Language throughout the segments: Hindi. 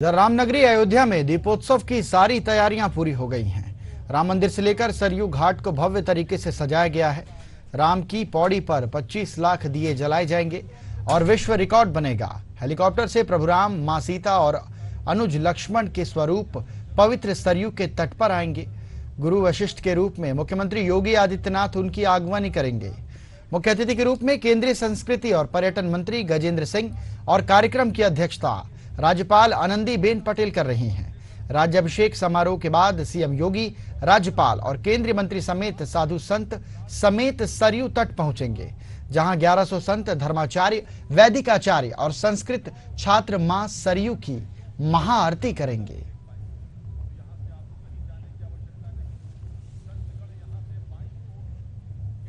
रामनगरी अयोध्या में दीपोत्सव की सारी तैयारियां पूरी हो गई हैं। राम मंदिर से लेकर सरयू घाट को भव्य तरीके से सजाया गया है। राम की पौड़ी पर 25 लाख दिए जलाए जाएंगे और विश्व रिकॉर्ड बनेगा। हेलीकॉप्टर से प्रभु राम, मां सीता और अनुज लक्ष्मण के स्वरूप पवित्र सरयू के तट पर आएंगे। गुरु वशिष्ठ के रूप में मुख्यमंत्री योगी आदित्यनाथ उनकी आगवानी करेंगे। मुख्य अतिथि के रूप में केंद्रीय संस्कृति और पर्यटन मंत्री गजेंद्र सिंह और कार्यक्रम की अध्यक्षता राज्यपाल आनंदीबेन पटेल कर रही हैं। राज्याभिषेक समारोह के बाद सीएम योगी, राज्यपाल और केंद्रीय मंत्री समेत साधु संत समेत सरयू तट पहुंचेंगे, जहां 1100 संत, धर्माचार्य, वैदिकाचार्य और संस्कृत छात्र मां सरयू की महाआरती करेंगे।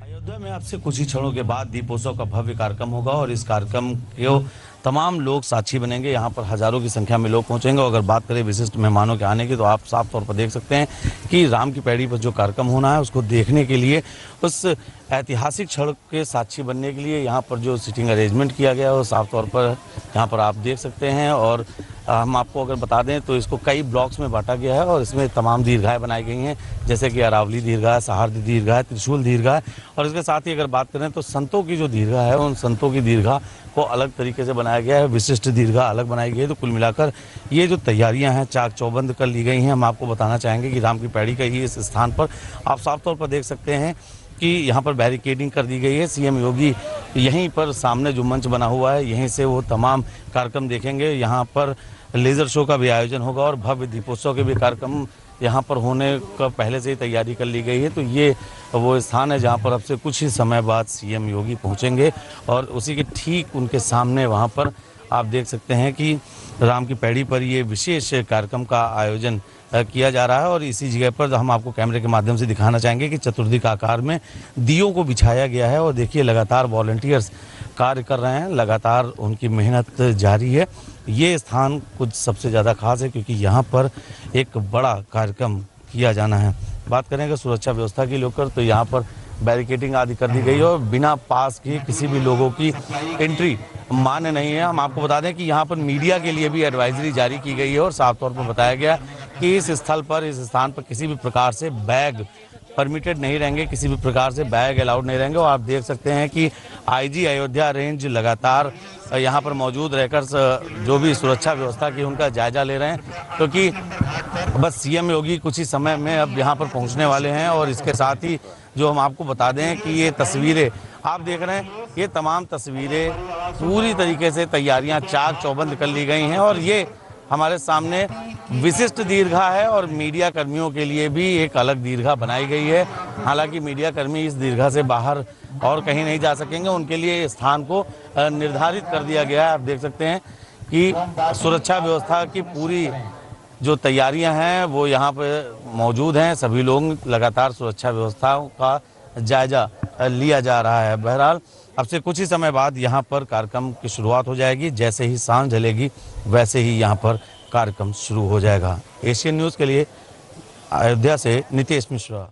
अयोध्या में आपसे कुछ ही क्षणों के बाद दीपोत्सव का भव्य कार्यक्रम होगा और इस कार्यक्रम को तमाम लोग साक्षी बनेंगे। यहाँ पर हजारों की संख्या में लोग पहुंचेंगे। अगर बात करें विशिष्ट मेहमानों के आने की, तो आप साफ तौर पर देख सकते हैं कि राम की पैड़ी पर जो कार्यक्रम होना है उसको देखने के लिए, उस ऐतिहासिक क्षण के साक्षी बनने के लिए यहाँ पर जो सीटिंग अरेंजमेंट किया गया है वो साफ तौर पर यहाँ पर आप देख सकते हैं। और हम आपको अगर बता दें तो इसको कई ब्लॉक्स में बांटा गया है और इसमें तमाम दीर्घाएं बनाई गई हैं, जैसे कि अरावली दीर्घा, सहारदी दीर्घा, त्रिशूल दीर्घा। और इसके साथ ही अगर बात करें तो संतों की जो दीर्घा है, उन संतों की दीर्घा को अलग तरीके से बनाया गया है, विशिष्ट दीर्घा अलग बनाई गई है। तो कुल मिलाकर ये जो तैयारियां हैं चाक चौबंद कर ली गई हैं। हम आपको बताना चाहेंगे कि राम की पैड़ी का ही इस स्थान पर आप साफ तौर पर देख सकते हैं कि यहाँ पर बैरिकेडिंग कर दी गई है। सीएम योगी यहीं पर सामने जो मंच बना हुआ है, यहीं से वो तमाम कार्यक्रम देखेंगे। यहाँ पर लेजर शो का भी आयोजन होगा और भव्य दीपोत्सव के भी कार्यक्रम यहाँ पर होने का पहले से ही तैयारी कर ली गई है। तो ये वो स्थान है जहाँ पर अब से कुछ ही समय बाद सीएम योगी पहुँचेंगे और उसी के ठीक उनके सामने वहाँ पर आप देख सकते हैं कि राम की पैड़ी पर ये विशेष कार्यक्रम का आयोजन किया जा रहा है। और इसी जगह पर हम आपको कैमरे के माध्यम से दिखाना चाहेंगे कि चतुर्थी का आकार में दियों को बिछाया गया है। और देखिए लगातार वॉलंटियर्स कार्य कर रहे हैं, लगातार उनकी मेहनत जारी है। ये स्थान कुछ सबसे ज़्यादा खास है क्योंकि यहाँ पर एक बड़ा कार्यक्रम किया जाना है। बात करेंगे सुरक्षा व्यवस्था की लेकर, तो यहाँ पर बैरिकेडिंग आदि कर दी गई है और बिना पास की किसी भी लोगों की एंट्री मान्य नहीं है। हम आपको बता दें कि यहाँ पर मीडिया के लिए भी एडवाइजरी जारी की गई है और साफ तौर पर बताया गया कि इस स्थल पर, इस स्थान पर किसी भी प्रकार से बैग परमिटेड नहीं रहेंगे, किसी भी प्रकार से बैग अलाउड नहीं रहेंगे। और आप देख सकते हैं कि आईजी अयोध्या रेंज लगातार यहाँ पर मौजूद रहकर जो भी सुरक्षा व्यवस्था की उनका जायजा ले रहे हैं, क्योंकि बस सीएम योगी कुछ ही समय में अब यहाँ पर पहुँचने वाले हैं। और इसके साथ ही जो हम आपको बता दें कि ये तस्वीरें आप देख रहे हैं, ये तमाम तस्वीरें पूरी तरीके से तैयारियां चाक चौबंद कर ली गई हैं। और ये हमारे सामने विशिष्ट दीर्घा है और मीडिया कर्मियों के लिए भी एक अलग दीर्घा बनाई गई है। हालांकि मीडिया कर्मी इस दीर्घा से बाहर और कहीं नहीं जा सकेंगे, उनके लिए स्थान को निर्धारित कर दिया गया है। आप देख सकते हैं कि सुरक्षा व्यवस्था की पूरी जो तैयारियां हैं वो यहाँ पे मौजूद हैं। सभी लोग लगातार सुरक्षा व्यवस्थाओं का जायजा लिया जा रहा है। बहरहाल अब से कुछ ही समय बाद यहाँ पर कार्यक्रम की शुरुआत हो जाएगी। जैसे ही सांझ ढलेगी वैसे ही यहाँ पर कार्यक्रम शुरू हो जाएगा। एशियन न्यूज़ के लिए अयोध्या से नितेश मिश्रा।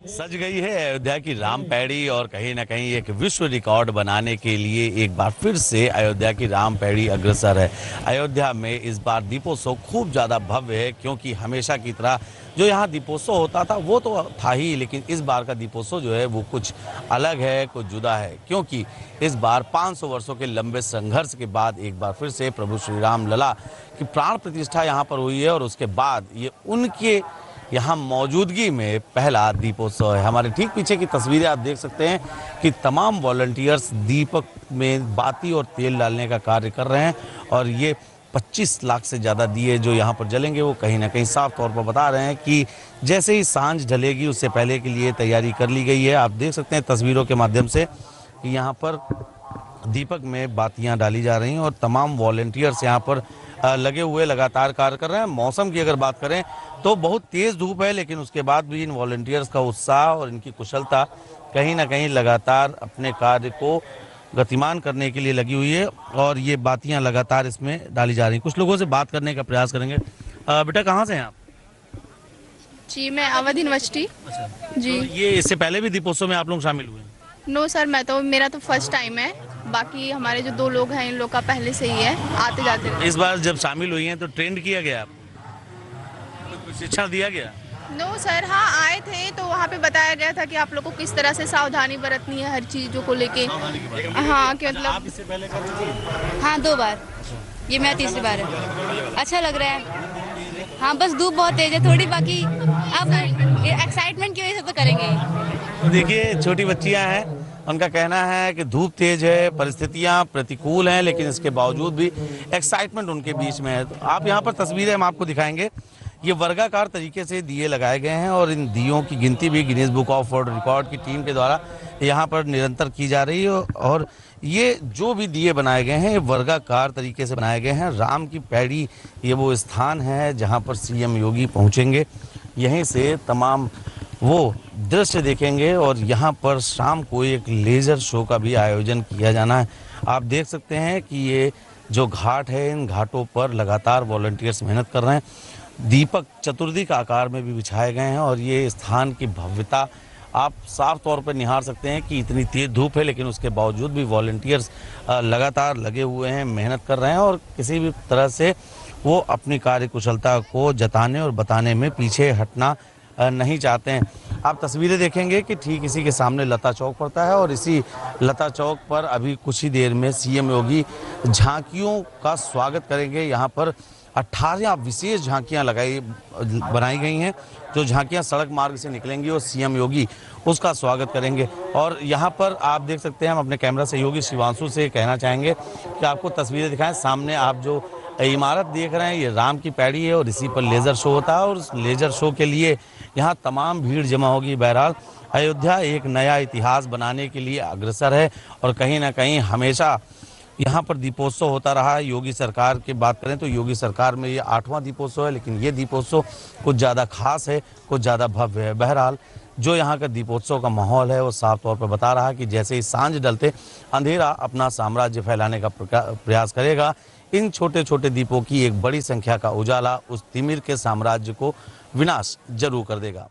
सज गई है अयोध्या की राम पैड़ी और कहीं ना कहीं एक विश्व रिकॉर्ड बनाने के लिए एक बार फिर से अयोध्या की राम पैड़ी अग्रसर है। अयोध्या में इस बार दीपोत्सव खूब ज़्यादा भव्य है, क्योंकि हमेशा की तरह जो यहाँ दीपोत्सव होता था वो तो था ही, लेकिन इस बार का दीपोत्सव जो है वो कुछ अलग है, कुछ जुदा है। क्योंकि इस बार 500 वर्षों के लंबे संघर्ष के बाद एक बार फिर से प्रभु श्री राम लला की प्राण प्रतिष्ठा यहाँ पर हुई है और उसके बाद ये उनके यहाँ मौजूदगी में पहला दीपोत्सव है। हमारे ठीक पीछे की तस्वीरें आप देख सकते हैं कि तमाम वॉलंटियर्स दीपक में बाती और तेल डालने का कार्य कर रहे हैं। और ये 25 लाख से ज़्यादा दिए जो यहाँ पर जलेंगे वो कहीं ना कहीं साफ तौर पर बता रहे हैं कि जैसे ही सांझ ढलेगी उससे पहले के लिए तैयारी कर ली गई है। आप देख सकते हैं तस्वीरों के माध्यम से कि यहाँ पर दीपक में बातियाँ डाली जा रही हैं और तमाम वॉलंटियर्स यहाँ पर लगे हुए लगातार कार्य कर रहे हैं। मौसम की अगर बात करें तो बहुत तेज़ धूप है, लेकिन उसके बाद भी इन वॉलंटियर्स का उत्साह और इनकी कुशलता कहीं ना कहीं लगातार अपने कार्य को गतिमान करने के लिए लगी हुई है और ये बातियां लगातार इसमें डाली जा रही हैं। कुछ लोगों से बात करने का प्रयास करेंगे। बेटा कहाँ से हैं आप? जी मैं अवध यूनिवर्सिटी। जी तो ये इससे पहले भी दीपोत्सव में आप लोग शामिल हुए हैं? नो सर, मेरा तो फर्स्ट टाइम है। बाकी हमारे जो 2 लोग हैं इन लोग का पहले से ही है, आते जाते रहते इस बार जब शामिल हुई हैं तो ट्रेंड किया गया, कुछ प्रशिक्षण दिया गया? नो सर, हाँ आए थे तो वहाँ पे बताया गया था कि आप लोग को किस तरह से सावधानी बरतनी है हर चीज़ों को लेके। हाँ कि मतलब आप इससे पहले कर चुकी हैं? हाँ 2 बार, ये मेरा तीसरी बार है। अच्छा लग रहा है। हाँ बस धूप बहुत तेज है थोड़ी, बाकी अब एक्साइटमेंट की वजह से तो करेंगे। तो देखिए छोटी बच्चियां हैं, उनका कहना है कि धूप तेज है, परिस्थितियां प्रतिकूल हैं, लेकिन इसके बावजूद भी एक्साइटमेंट उनके बीच में है। तो आप यहाँ पर तस्वीरें हम आपको दिखाएंगे। ये वर्गाकार तरीके से दिए लगाए गए हैं और इन दियों की गिनती भी Guinness book of world record की टीम के द्वारा यहाँ पर निरंतर की जा रही है। और ये जो भी दिए बनाए गए हैं ये वर्गाकार तरीके से बनाए गए हैं। राम की पैड़ी ये वो स्थान है जहाँ पर सीएम योगी पहुँचेंगे, यहीं से तमाम वो दृश्य देखेंगे और यहाँ पर शाम को एक लेजर शो का भी आयोजन किया जाना है। आप देख सकते हैं कि ये जो घाट है, इन घाटों पर लगातार वॉलंटियर्स मेहनत कर रहे हैं। दीपक चतुर्थी का आकार में भी बिछाए गए हैं और ये स्थान की भव्यता आप साफ तौर पर निहार सकते हैं कि इतनी तेज धूप है, लेकिन उसके बावजूद भी वॉलंटियर्स लगातार लगे हुए हैं, मेहनत कर रहे हैं और किसी भी तरह से वो अपनी कार्यकुशलता को जताने और बताने में पीछे हटना नहीं चाहते हैं। आप तस्वीरें देखेंगे कि ठीक इसी के सामने लता चौक पड़ता है और इसी लता चौक पर अभी कुछ ही देर में सीएम योगी झांकियों का स्वागत करेंगे। यहाँ पर 18 विशेष झांकियां बनाई गई हैं, जो झांकियां सड़क मार्ग से निकलेंगी और सीएम योगी उसका स्वागत करेंगे। और यहाँ पर आप देख सकते हैं, हम अपने कैमरा सहयोगी शिवांशु से कहना चाहेंगे कि आपको तस्वीरें दिखाएं। सामने आप जो इमारत देख रहे हैं ये राम की पैड़ी है और इसी पर लेजर शो होता है और उस लेजर शो के लिए यहाँ तमाम भीड़ जमा होगी। बहरहाल अयोध्या एक नया इतिहास बनाने के लिए अग्रसर है और कहीं ना कहीं हमेशा यहाँ पर दीपोत्सव होता रहा है। योगी सरकार की बात करें तो योगी सरकार में ये 8वां दीपोत्सव है, लेकिन ये दीपोत्सव कुछ ज़्यादा खास है, कुछ ज़्यादा भव्य है। बहरहाल जो यहाँ का दीपोत्सव का माहौल है वो साफ तौर पर बता रहा है कि जैसे ही सांझ ढलते अंधेरा अपना साम्राज्य फैलाने का प्रयास करेगा। इन छोटे छोटे दीपों की एक बड़ी संख्या का उजाला उस तिमिर के साम्राज्य को विनाश जरूर कर देगा।